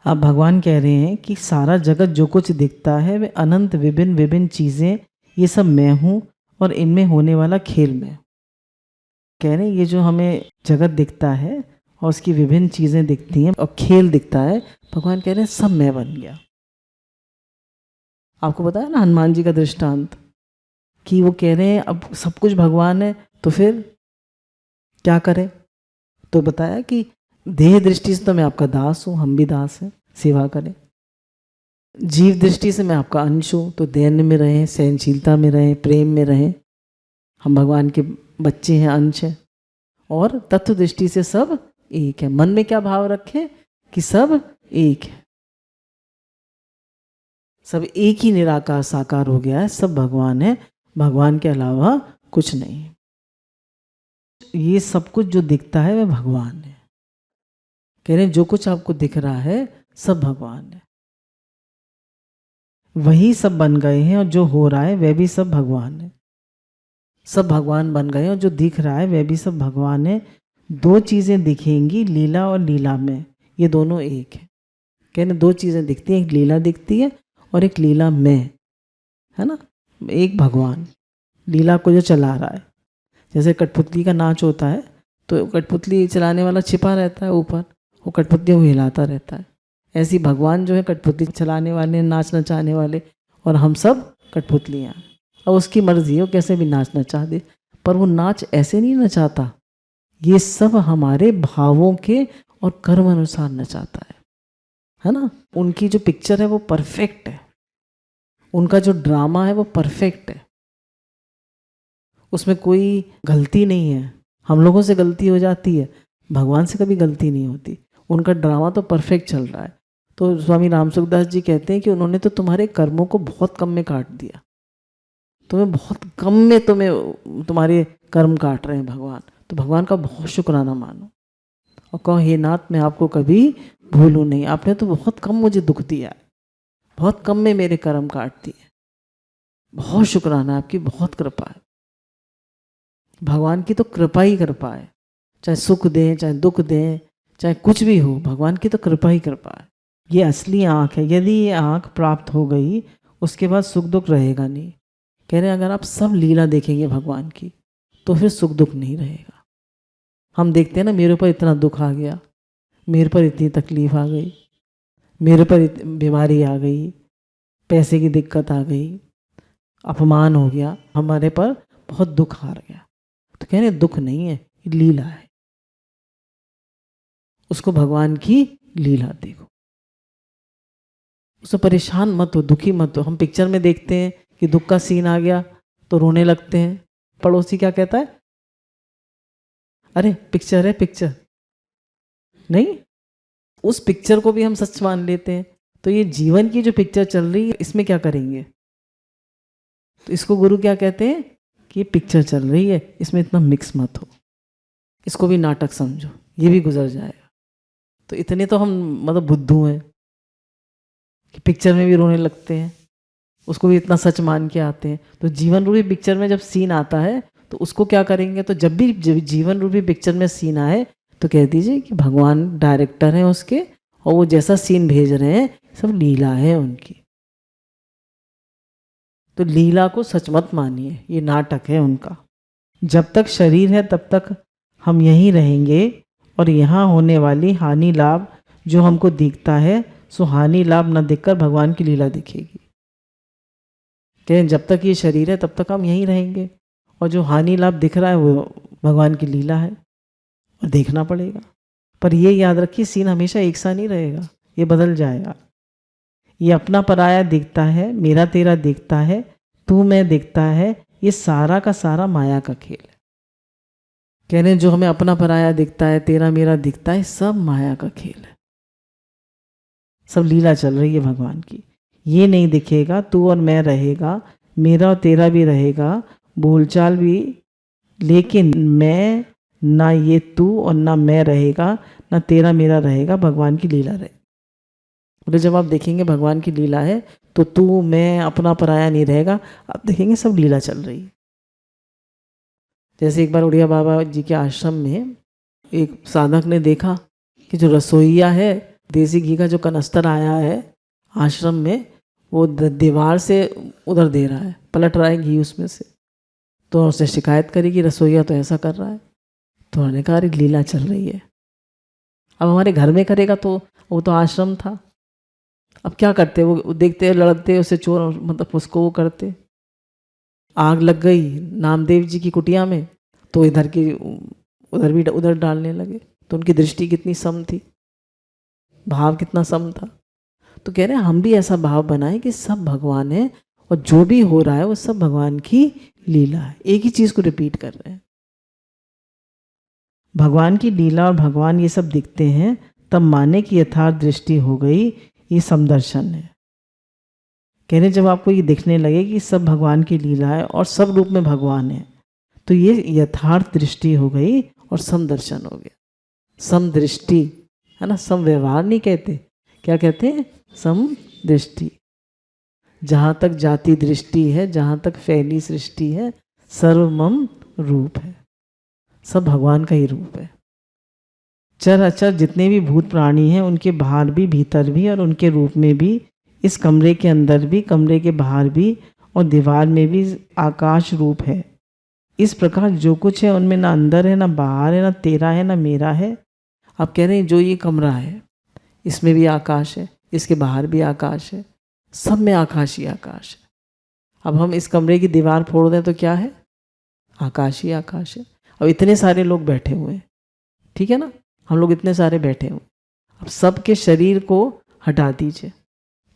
अब भगवान कह रहे हैं कि सारा जगत जो कुछ दिखता है वे अनंत विभिन्न विभिन्न चीज़ें, ये सब मैं हूँ और इनमें होने वाला खेल मैं। कह रहे हैं ये जो हमें जगत दिखता है और उसकी विभिन्न चीज़ें दिखती हैं और खेल दिखता है, भगवान कह रहे हैं सब मैं बन गया। आपको बताया ना हनुमान जी का दृष्टांत कि वो कह रहे हैं अब सब कुछ भगवान है तो फिर क्या करें। तो बताया कि देह दृष्टि से तो मैं आपका दास हूँ, हम भी दास हैं, सेवा करें। जीव दृष्टि से मैं आपका अंश हूँ, तो दैन्य में रहें, सहनशीलता में रहें, प्रेम में रहें। हम भगवान के बच्चे हैं, अंश हैं। और तत्व दृष्टि से सब एक है। मन में क्या भाव रखें कि सब एक है, सब एक ही निराकार साकार हो गया है, सब भगवान है, भगवान के अलावा कुछ नहीं। ये सब कुछ जो दिखता है वह भगवान है। कह रहे हैं जो कुछ आपको दिख रहा है सब भगवान है, वही सब बन गए हैं और जो हो रहा है वह भी सब भगवान है। सब भगवान बन गए और जो दिख रहा है वह भी सब भगवान है। दो चीज़ें दिखेंगी, लीला और लीला में, ये दोनों एक है। कहने दो चीज़ें दिखती हैं, एक लीला दिखती है और एक लीला में, है ना। एक भगवान लीला को जो चला रहा है, जैसे कठपुतली का नाच होता है तो कठपुतली चलाने वाला छिपा रहता है ऊपर, वो कठपुतली को हिलाता रहता है। ऐसी भगवान जो है कठपुतली चलाने वाले, नाच नचाने वाले, और हम सब कठपुतलियाँ। अब उसकी मर्जी है, वो कैसे भी नाच नचा दे, पर वो नाच ऐसे नहीं नचाता, ये सब हमारे भावों के और कर्म अनुसार नचाता है ना। उनकी जो पिक्चर है वो परफेक्ट है, उनका जो ड्रामा है वो परफेक्ट है, उसमें कोई गलती नहीं है। हम लोगों से गलती हो जाती है, भगवान से कभी गलती नहीं होती। उनका ड्रामा तो परफेक्ट चल रहा है। तो स्वामी रामसुखदास जी कहते हैं कि उन्होंने तो तुम्हारे कर्मों को बहुत कम में काट दिया, तुम्हें बहुत कम में तुम्हारे कर्म काट रहे हैं भगवान। तो भगवान का बहुत शुक्राना मानो और कहो हे नाथ मैं आपको कभी भूलूं नहीं, आपने तो बहुत कम मुझे दुख दिया है, बहुत कम में मेरे कर्म काट दिए, बहुत शुक्राना, आपकी बहुत कृपा है। भगवान की तो कृपा ही कृपा है, चाहे सुख दें चाहे दुख दें चाहे कुछ भी हो, भगवान की तो कृपा ही कृपा है। ये असली आँख है, यदि ये आँख प्राप्त हो गई उसके बाद सुख दुख रहेगा नहीं। कह रहे हैं अगर आप सब लीला देखेंगे भगवान की तो फिर सुख दुख नहीं रहेगा। हम देखते हैं ना, मेरे ऊपर इतना दुख आ गया, मेरे पर इतनी तकलीफ आ गई, मेरे पर बीमारी आ गई, पैसे की दिक्कत आ गई, अपमान हो गया, हमारे पर बहुत दुख आ गया। तो कह रहे दुख नहीं है, ये लीला है, उसको भगवान की लीला देखो, उससे परेशान मत हो, दुखी मत हो। हम पिक्चर में देखते हैं कि दुख का सीन आ गया तो रोने लगते हैं, पड़ोसी क्या कहता है, अरे पिक्चर है पिक्चर, नहीं, उस पिक्चर को भी हम सच मान लेते हैं। तो ये जीवन की जो पिक्चर चल रही है इसमें क्या करेंगे, तो इसको गुरु क्या कहते हैं कि ये पिक्चर चल रही है, इसमें इतना मिक्स मत हो, इसको भी नाटक समझो, ये भी गुजर जाएगा। तो इतने तो हम मतलब बुद्धू हैं कि पिक्चर में भी रोने लगते हैं, उसको भी इतना सच मान के आते हैं। तो जीवन रूपी पिक्चर में जब सीन आता है तो उसको क्या करेंगे, तो जब भी जीवन रूपी पिक्चर में सीन आए तो कह दीजिए कि भगवान डायरेक्टर हैं उसके, और वो जैसा सीन भेज रहे हैं सब लीला है उनकी। तो लीला को सच मत मानिए, ये नाटक है उनका। जब तक शरीर है तब तक हम यहीं रहेंगे और यहाँ होने वाली हानि लाभ जो हमको दिखता है, सो हानि लाभ न दिखकर भगवान की लीला दिखेगी। कहें जब तक ये शरीर है तब तक हम यहीं रहेंगे और जो हानि लाभ दिख रहा है वो भगवान की लीला है और देखना पड़ेगा। पर ये याद रखिए सीन हमेशा एक सा नहीं रहेगा, ये बदल जाएगा। ये अपना पराया दिखता है, मेरा तेरा दिखता है, तू मैं दिखता है, ये सारा का सारा माया का खेल है। कह रहे हैं जो हमें अपना पराया दिखता है, तेरा मेरा दिखता है, सब माया का खेल है, सब लीला चल रही है भगवान की। ये नहीं दिखेगा, तू और मैं रहेगा, मेरा और तेरा भी रहेगा, बोलचाल भी, लेकिन मैं ना, ये तू और ना मैं रहेगा, ना तेरा मेरा रहेगा, भगवान की लीला रहे। तो जब आप देखेंगे भगवान की लीला है तो तू मैं अपना पराया नहीं रहेगा, आप देखेंगे सब लीला चल रही है। जैसे एक बार उड़िया बाबा जी के आश्रम में एक साधक ने देखा कि जो रसोईया है देसी घी का जो कनस्तर आया है आश्रम में, वो दीवार से उधर दे रहा है, पलट रहा है घी उसमें से। तो उसने शिकायत करी कि रसोईया तो ऐसा कर रहा है। तो उन्होंने कहा अरे लीला चल रही है। अब हमारे घर में करेगा तो वो तो आश्रम था। अब क्या करते, वो देखते लड़ते उसे, चोर मतलब उसको वो करते। आग लग गई नामदेव जी की कुटिया में, तो इधर की उधर भी उधर डालने लगे। तो उनकी दृष्टि कितनी सम थी, भाव कितना सम था। तो कह रहे हैं हम भी ऐसा भाव बनाए कि सब भगवान है और जो भी हो रहा है वो सब भगवान की लीला है। एक ही चीज को रिपीट कर रहे हैं, भगवान की लीला और भगवान ये सब दिखते हैं, तब माने की यथार्थ दृष्टि हो गई, ये समदर्शन है। कह रहे जब आपको ये दिखने लगे कि सब भगवान की लीला है और सब रूप में भगवान है, तो ये यथार्थ दृष्टि हो गई और समदर्शन हो गया। समदृष्टि है ना, सम व्यवहार नहीं कहते, क्या कहते हैं, सम दृष्टि। जहाँ तक जाति दृष्टि है, जहाँ तक फैली सृष्टि है, सर्वमम रूप है, सब भगवान का ही रूप है। चर अचर जितने भी भूत प्राणी हैं, उनके बाहर भी भीतर भी और उनके रूप में भी, इस कमरे के अंदर भी कमरे के बाहर भी और दीवार में भी आकाश रूप है। इस प्रकार जो कुछ है उनमें ना अंदर है ना बाहर है, ना तेरा है ना मेरा है। आप कह रहे हैं जो ये कमरा है इसमें भी आकाश है, इसके बाहर भी आकाश है, सब में आकाश ही आकाश है। अब हम इस कमरे की दीवार फोड़ दें तो क्या है, आकाश ही आकाश है। अब इतने सारे लोग बैठे हुए हैं, ठीक है ना, हम लोग इतने सारे बैठे हुए, अब सबके शरीर को हटा दीजिए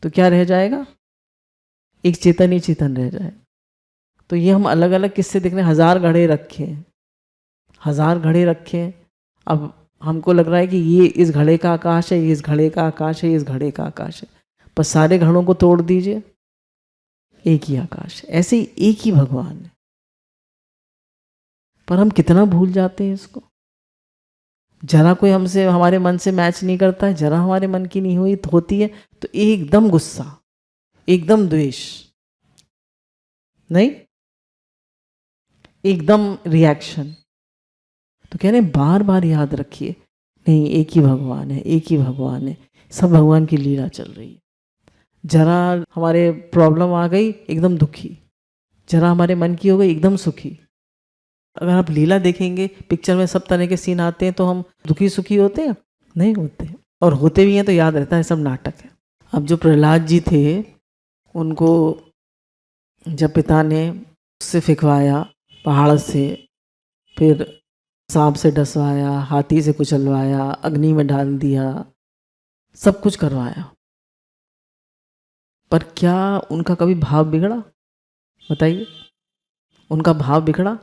तो क्या रह जाएगा, एक चेतन ही चेतन रह जाएगा। तो ये हम अलग अलग किससे दिख रहे हैं, 1000 घड़े रखे हैं, 1000 घड़े रखे हैं। अब हमको लग रहा है कि ये इस घड़े का आकाश है, ये इस घड़े का आकाश है, ये इस घड़े का आकाश है, पर सारे घड़ों को तोड़ दीजिए, एक ही आकाश है। ऐसे ही एक ही भगवान है, पर हम कितना भूल जाते हैं इसको। जरा कोई हमसे हमारे मन से मैच नहीं करता है, जरा हमारे मन की नहीं हुई तो होती है तो एकदम गुस्सा, एकदम द्वेष, नहीं एकदम रिएक्शन। तो कह रहे हैं बार बार याद रखिए, नहीं एक ही भगवान है, एक ही भगवान है, सब भगवान की लीला चल रही है। जरा हमारे प्रॉब्लम आ गई एकदम दुखी, जरा हमारे मन की हो गई एकदम सुखी। अगर आप लीला देखेंगे, पिक्चर में सब तरह के सीन आते हैं तो हम दुखी सुखी होते हैं, नहीं होते, और होते भी हैं तो याद रहता है सब नाटक है। अब जो प्रहलाद जी थे, उनको जब पिता ने उससे फेंकवाया पहाड़ से, फिर सांप से डसवाया, हाथी से कुचलवाया, अग्नि में डाल दिया, सब कुछ करवाया, पर क्या उनका कभी भाव बिगड़ा, बताइए, उनका भाव बिगड़ा?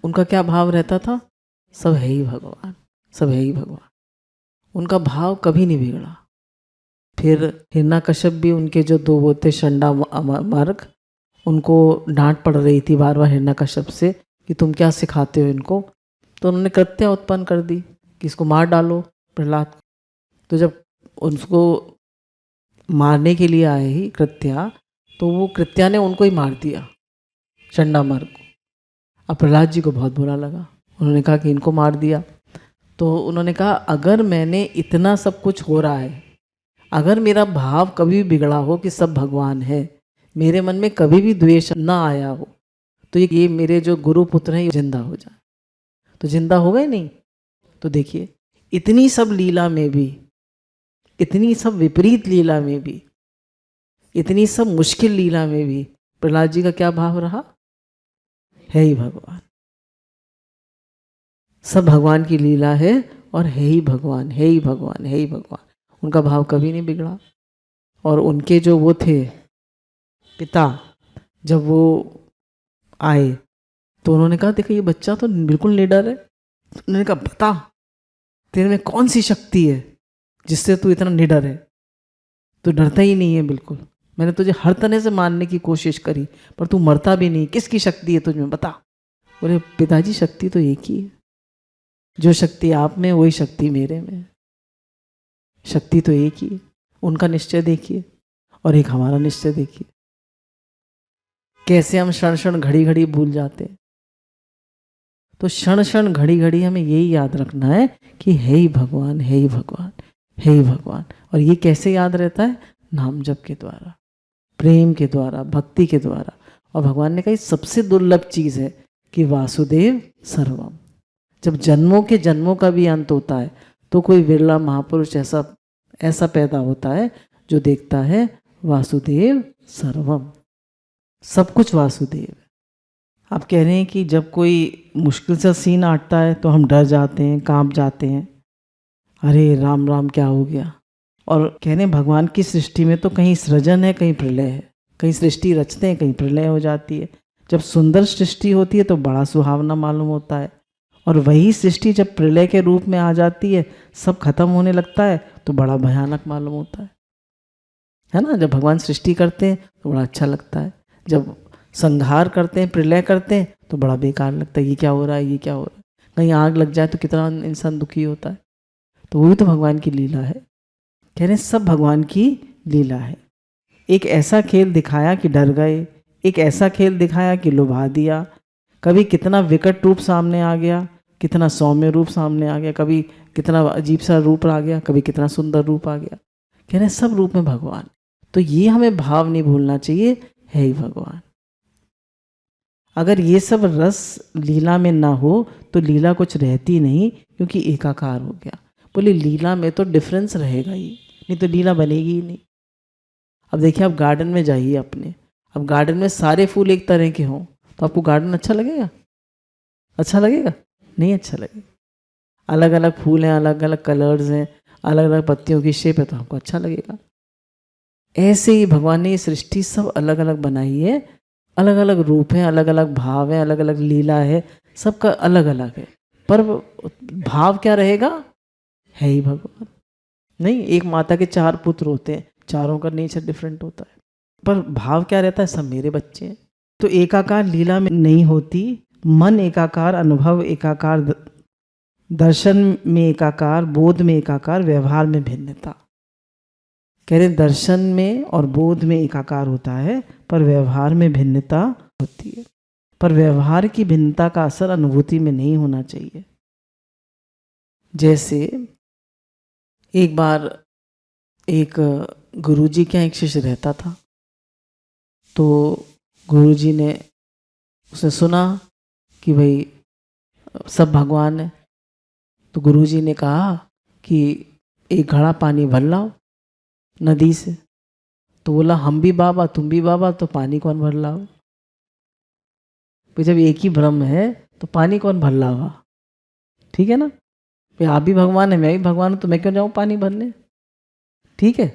उनका क्या भाव रहता था, सब है ही भगवान, सब है ही भगवान, उनका भाव कभी नहीं बिगड़ा। फिर हिरण्यकश्यप भी, उनके जो दो वो थे षंडा मार्ग, उनको डांट पड़ रही थी बार बार हिरण्यकश्यप से कि तुम क्या सिखाते हो इनको। तो उन्होंने कृत्या उत्पन्न कर दी कि इसको मार डालो प्रहलाद। तो जब उसको मारने के लिए आए ही कृत्या, तो वो कृत्या ने उनको ही मार दिया, षंडा मार्ग को। अब प्रहलाद जी को बहुत बुरा लगा, उन्होंने कहा कि इनको मार दिया। तो उन्होंने कहा अगर मैंने इतना सब कुछ हो रहा है, अगर मेरा भाव कभी भी बिगड़ा हो कि सब भगवान है, मेरे मन में कभी भी द्वेष ना आया हो, तो ये मेरे जो गुरु पुत्र हैं ये जिंदा हो जाए। तो जिंदा हो गए नहीं? तो देखिए इतनी सब लीला में भी, इतनी सब विपरीत लीला में भी, इतनी सब मुश्किल लीला में भी प्रहलाद जी का क्या भाव रहा, है ही भगवान, सब भगवान की लीला है और है ही भगवान, है ही भगवान, है ही भगवान। उनका भाव कभी नहीं बिगड़ा। और उनके जो वो थे पिता, जब वो आए तो उन्होंने कहा देखो ये बच्चा तो बिल्कुल निडर है। उन्होंने कहा बता तेरे में कौन सी शक्ति है जिससे तू इतना निडर है, तू डरता ही नहीं है बिल्कुल। मैंने तुझे हर तरह से मारने की कोशिश करी पर तू मरता भी नहीं, किसकी शक्ति है तुझमें बता। बोले पिताजी शक्ति तो एक ही है, जो शक्ति आप में वही शक्ति मेरे में, शक्ति तो एक ही है। उनका निश्चय देखिए और एक हमारा निश्चय देखिए, कैसे हम क्षण क्षण घड़ी घड़ी भूल जाते हैं। तो क्षण क्षण घड़ी घड़ी हमें यही याद रखना है कि है ही भगवान, है ही भगवान, हे ही भगवान। और ये कैसे याद रहता है? नाम जप के द्वारा, प्रेम के द्वारा, भक्ति के द्वारा। और भगवान ने कहा सबसे दुर्लभ चीज है कि वासुदेव सर्वम। जब जन्मों के जन्मों का भी अंत होता है तो कोई विरला महापुरुष ऐसा पैदा होता है जो देखता है वासुदेव सर्वम, सब कुछ वासुदेव। आप कह रहे हैं कि जब कोई मुश्किल सा सीन आटता है तो हम डर जाते हैं, कांप जाते हैं, अरे राम राम क्या हो गया। और कह रहे हैं भगवान की सृष्टि में तो कहीं सृजन है, कहीं प्रलय है, कहीं सृष्टि रचते हैं, कहीं प्रलय हो जाती है। जब सुंदर सृष्टि होती है तो बड़ा सुहावना मालूम होता है, और वही सृष्टि जब प्रलय के रूप में आ जाती है, सब खत्म होने लगता है, तो बड़ा भयानक मालूम होता है ना। जब भगवान सृष्टि करते हैं तो बड़ा अच्छा लगता है, जब संहार करते हैं, प्रलय करते हैं, तो बड़ा बेकार लगता है, ये क्या हो रहा है, ये क्या हो रहा है। कहीं आग लग जाए तो कितना इंसान दुखी होता है। तो वही तो भगवान की लीला है। कह रहे हैं सब भगवान की लीला है। एक ऐसा खेल दिखाया कि डर गए, एक ऐसा खेल दिखाया कि लुभा दिया। कभी कितना विकट रूप सामने आ गया, कितना सौम्य रूप सामने आ गया, कभी कितना अजीब सा रूप आ गया, कभी कितना सुंदर रूप आ गया। कह रहे हैं सब रूप में भगवान। तो ये हमें भाव नहीं भूलना चाहिए, है ही भगवान। अगर ये सब रस लीला में ना हो तो लीला कुछ रहती नहीं, क्योंकि एकाकार हो गया। बोले लीला में तो डिफरेंस रहेगा ही, नहीं तो लीला बनेगी ही नहीं। अब देखिए आप गार्डन में जाइए अपने, अब गार्डन में सारे फूल एक तरह के हों तो आपको गार्डन अच्छा लगेगा? अच्छा लगेगा? नहीं अच्छा लगेगा। अलग अलग फूल हैं, अलग अलग कलर्स हैं, अलग अलग पत्तियों की शेप है, तो आपको अच्छा लगेगा। ऐसे ही भगवान ने ये सृष्टि सब अलग अलग बनाई है, अलग अलग रूप हैं, अलग अलग भाव हैं, अलग अलग लीला है, सबका अलग अलग है। पर भाव क्या रहेगा? है ही भगवान। नहीं, एक माता के 4 पुत्र होते हैं, चारों का नेचर डिफरेंट होता है, पर भाव क्या रहता है? सब मेरे बच्चे हैं। तो एकाकार लीला में नहीं होती, मन एकाकार, अनुभव एकाकार, दर्शन में एकाकार, बोध में एकाकार, व्यवहार में भिन्नता। कह रहे दर्शन में और बोध में एकाकार होता है, पर व्यवहार में भिन्नता होती है। पर व्यवहार की भिन्नता का असर अनुभूति में नहीं होना चाहिए। जैसे एक बार एक गुरुजी के यहाँ एक शिष्य रहता था, तो गुरुजी ने उसे सुना कि भाई सब भगवान है। तो गुरुजी ने कहा कि एक घड़ा पानी भर लाओ नदी से। तो बोला हम भी बाबा तुम भी बाबा, तो पानी कौन भर लाओ? जब एक ही ब्रह्म है तो पानी कौन भर लाओगा? ठीक है ना, आप भी भगवान है, मैं भी भगवान हूं, तो मैं क्यों जाऊं पानी भरने? ठीक है।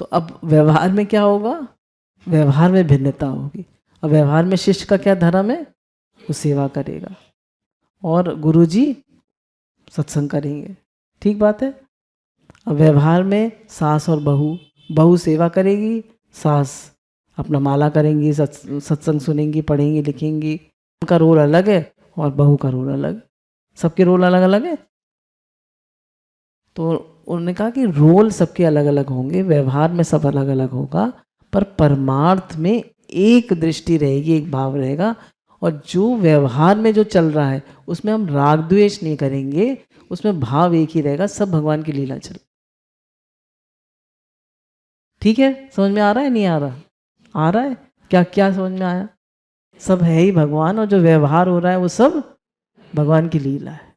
तो अब व्यवहार में क्या होगा? व्यवहार में भिन्नता होगी। अब व्यवहार में शिष्य का क्या धर्म है? वो सेवा करेगा, और गुरुजी सत्संग करेंगे। ठीक बात है। अब व्यवहार में सास और बहू सेवा करेगी, सास अपना माला करेंगी, सत्संग सुनेंगी, पढ़ेंगी, लिखेंगी। उनका रोल अलग है और बहू का रोल अलग। सबके रोल अलग अलग है। तो उन्होंने कहा कि रोल सबके अलग अलग होंगे, व्यवहार में सब अलग अलग होगा, पर परमार्थ में एक दृष्टि रहेगी, एक भाव रहेगा। और जो व्यवहार में जो चल रहा है उसमें हम राग द्वेष नहीं करेंगे, उसमें भाव एक ही रहेगा, सब भगवान की लीला चल। ठीक है, समझ में आ रहा है? नहीं आ रहा? आ रहा है। क्या क्या समझ में आया? सब है ही भगवान, और जो व्यवहार हो रहा है वो सब भगवान की लीला है।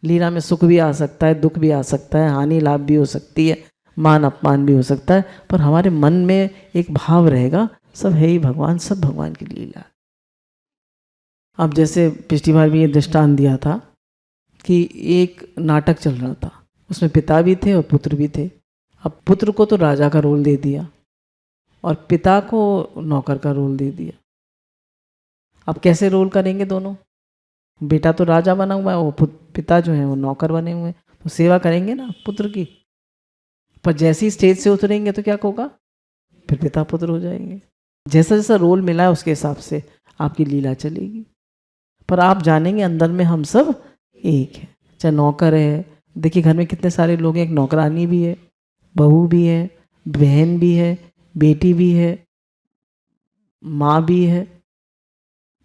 लीला में सुख भी आ सकता है, दुख भी आ सकता है, हानि लाभ भी हो सकती है, मान अपमान भी हो सकता है, पर हमारे मन में एक भाव रहेगा, सब है ही भगवान, सब भगवान की लीला। अब जैसे पिछली बार भी ये दृष्टांत दिया था कि एक नाटक चल रहा था, उसमें पिता भी थे और पुत्र भी थे। अब पुत्र को तो राजा का रोल दे दिया और पिता को नौकर का रोल दे दिया। अब कैसे रोल करेंगे दोनों? बेटा तो राजा बना हुआ है, वो पिता जो है वो नौकर बने हुए हैं, तो सेवा करेंगे ना पुत्र की। पर जैसे ही स्टेज से उतरेंगे तो क्या होगा? फिर पिता पुत्र हो जाएंगे। जैसा जैसा रोल मिला है उसके हिसाब से आपकी लीला चलेगी। पर आप जानेंगे अंदर में हम सब एक है। चाहे नौकर है, देखिए घर में कितने सारे लोग हैं, एक नौकरानी भी है, बहू भी है, बहन भी है, बेटी भी है, माँ भी है।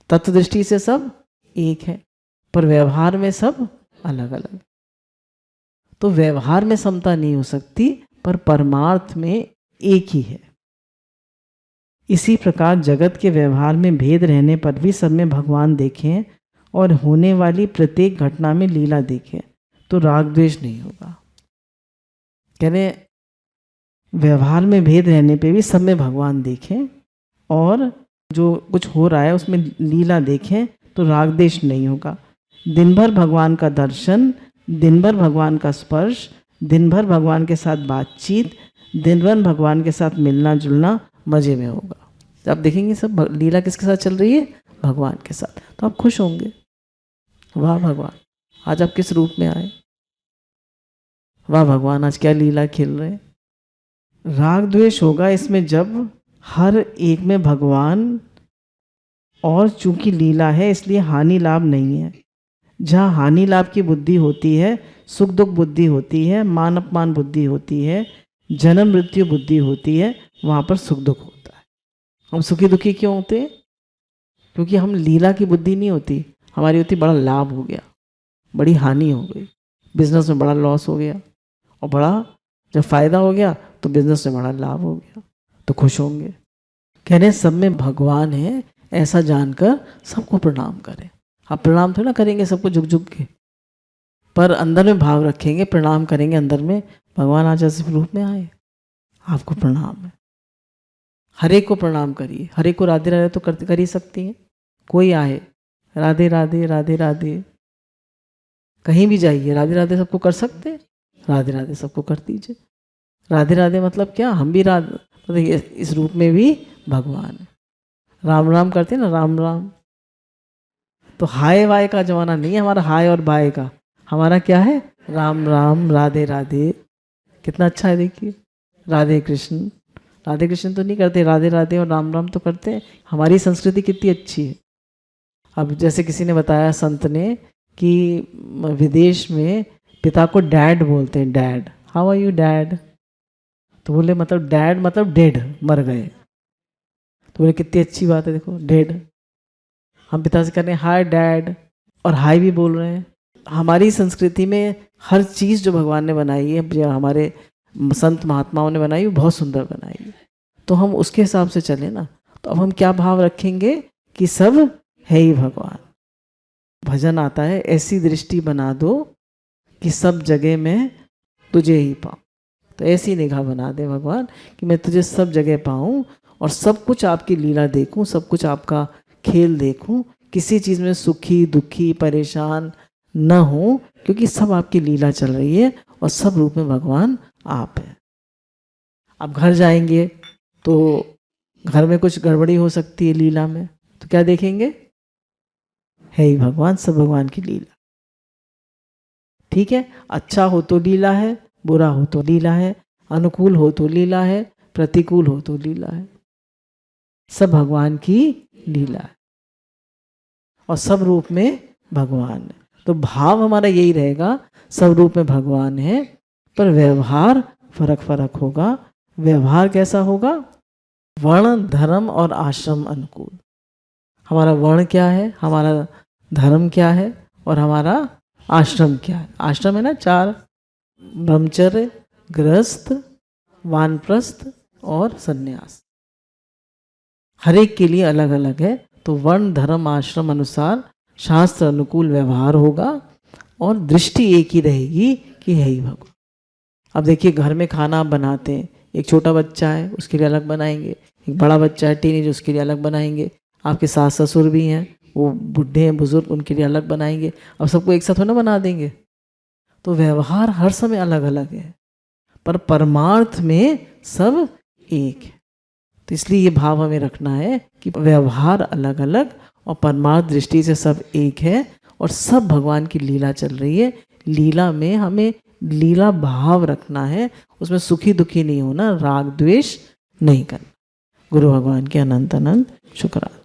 तत्व दृष्टि से सब एक है, पर व्यवहार में सब अलग अलग। तो व्यवहार में समता नहीं हो सकती, पर परमार्थ में एक ही है। इसी प्रकार जगत के व्यवहार में भेद रहने पर भी सब में भगवान देखें और होने वाली प्रत्येक घटना में लीला देखें तो राग द्वेष नहीं होगा। कह रहे व्यवहार में भेद रहने पे भी सब में भगवान देखें और जो कुछ हो रहा है उसमें लीला देखें तो राग द्वेष नहीं होगा। दिन भर भगवान का दर्शन, दिन भर भगवान का स्पर्श, दिन भर भगवान के साथ बातचीत, दिन भर भगवान के साथ मिलना जुलना मज़े में होगा। तो आप देखेंगे सब लीला किसके साथ चल रही है? भगवान के साथ। तो आप खुश होंगे, वाह भगवान आज आप किस रूप में आए, वाह भगवान आज क्या लीला खेल रहे हैं। राग द्वेष होगा इसमें जब हर एक में भगवान, और चूंकि लीला है इसलिए हानि लाभ नहीं है। जहाँ हानि लाभ की बुद्धि होती है, सुख दुख बुद्धि होती है, मान अपमान बुद्धि होती है, जन्म मृत्यु बुद्धि होती है, वहाँ पर सुख दुख होता है। हम सुखी दुखी क्यों होते हैं? क्योंकि हम लीला की बुद्धि नहीं होती, हमारी होती बड़ा लाभ हो गया, बड़ी हानि हो गई, बिजनेस में बड़ा लॉस हो गया, और बड़ा जब फायदा हो गया तो बिजनेस में बड़ा लाभ हो गया, तो खुश होंगे। कह रहे सब में भगवान है, ऐसा जानकर सबको प्रणाम करें। आप प्रणाम थोड़ा ना करेंगे सबको झुक झुक के, पर अंदर में भाव रखेंगे, प्रणाम करेंगे अंदर में, भगवान आज ऐसे रूप में आए, आपको प्रणाम है। हर एक को प्रणाम करिए, हर एक को राधे राधे तो कर ही सकती हैं। कोई आए राधे राधे राधे राधे, कहीं भी जाइए राधे राधे सबको कर सकते हैं, राधे राधे सबको कर दीजिए। राधे राधे मतलब क्या? हम भी राधे, तो इस रूप में भी भगवान है। राम राम करते हैं ना, राम राम। तो हाय वाय का जमाना नहीं है हमारा, हाय और बाय का। हमारा क्या है? राम राम राधे राधे। कितना अच्छा है देखिए, राधे कृष्ण। राधे कृष्ण तो नहीं करते, राधे राधे और राम राम तो करते हैं। हमारी संस्कृति कितनी अच्छी है। अब जैसे किसी ने बताया संत ने कि विदेश में पिता को डैड बोलते हैं, dad, how are you dad. तो बोले मतलब डैड मतलब डेड, मर गए। तो बोले कितनी अच्छी बात है, देखो डेड। हम पिता से कह रहे हैं हाय डैड, और हाय भी बोल रहे हैं। हमारी संस्कृति में हर चीज़ जो भगवान ने बनाई है, जो हमारे संत महात्माओं ने बनाई, वो बहुत सुंदर बनाई है। तो हम उसके हिसाब से चले ना। तो अब हम क्या भाव रखेंगे कि सब है ही भगवान। भजन आता है, ऐसी दृष्टि बना दो कि सब जगह में तुझे ही पाऊँ। तो ऐसी निगाह बना दे भगवान कि मैं तुझे सब जगह पाऊँ और सब कुछ आपकी लीला देखूँ, सब कुछ आपका खेल देखूँ, किसी चीज़ में सुखी दुखी परेशान न हो, क्योंकि सब आपकी लीला चल रही है और सब रूप में भगवान आप है। अब घर जाएंगे तो घर में कुछ गड़बड़ी हो सकती है लीला में, तो क्या देखेंगे? है ही भगवान, सब भगवान की लीला। ठीक है, अच्छा हो तो लीला है, बुरा हो तो लीला है, अनुकूल हो तो लीला है, प्रतिकूल हो तो लीला है, सब भगवान की लीला है और सब रूप में भगवान है। तो भाव हमारा यही रहेगा, सब रूप में भगवान है, पर व्यवहार फर्क फर्क होगा। व्यवहार कैसा होगा? वर्ण धर्म और आश्रम अनुकूल। हमारा वर्ण क्या है, हमारा धर्म क्या है, और हमारा आश्रम क्या है। आश्रम है ना 4, ब्रह्मचर्य, गृहस्थ, वानप्रस्थ और सन्यास। हर एक के लिए अलग अलग है। तो वर्ण धर्म आश्रम अनुसार शास्त्र अनुकूल व्यवहार होगा और दृष्टि एक ही रहेगी कि है ही भगवान। अब देखिए घर में खाना आप बनाते हैं, एक छोटा बच्चा है उसके लिए अलग बनाएंगे, एक बड़ा बच्चा है टीनेज उसके लिए अलग बनाएंगे, आपके सास ससुर भी हैं वो बूढ़े हैं बुजुर्ग उनके लिए अलग बनाएंगे। अब सबको एक साथ हो ना बना देंगे। तो व्यवहार हर समय अलग अलग है, पर परमार्थ में सब एक है। तो इसलिए ये भाव हमें रखना है कि व्यवहार अलग अलग और परमार्थ दृष्टि से सब एक है और सब भगवान की लीला चल रही है। लीला में हमें लीला भाव रखना है, उसमें सुखी दुखी नहीं होना, राग द्वेष नहीं करना। गुरु भगवान के अनंत अनंत शुक्राना।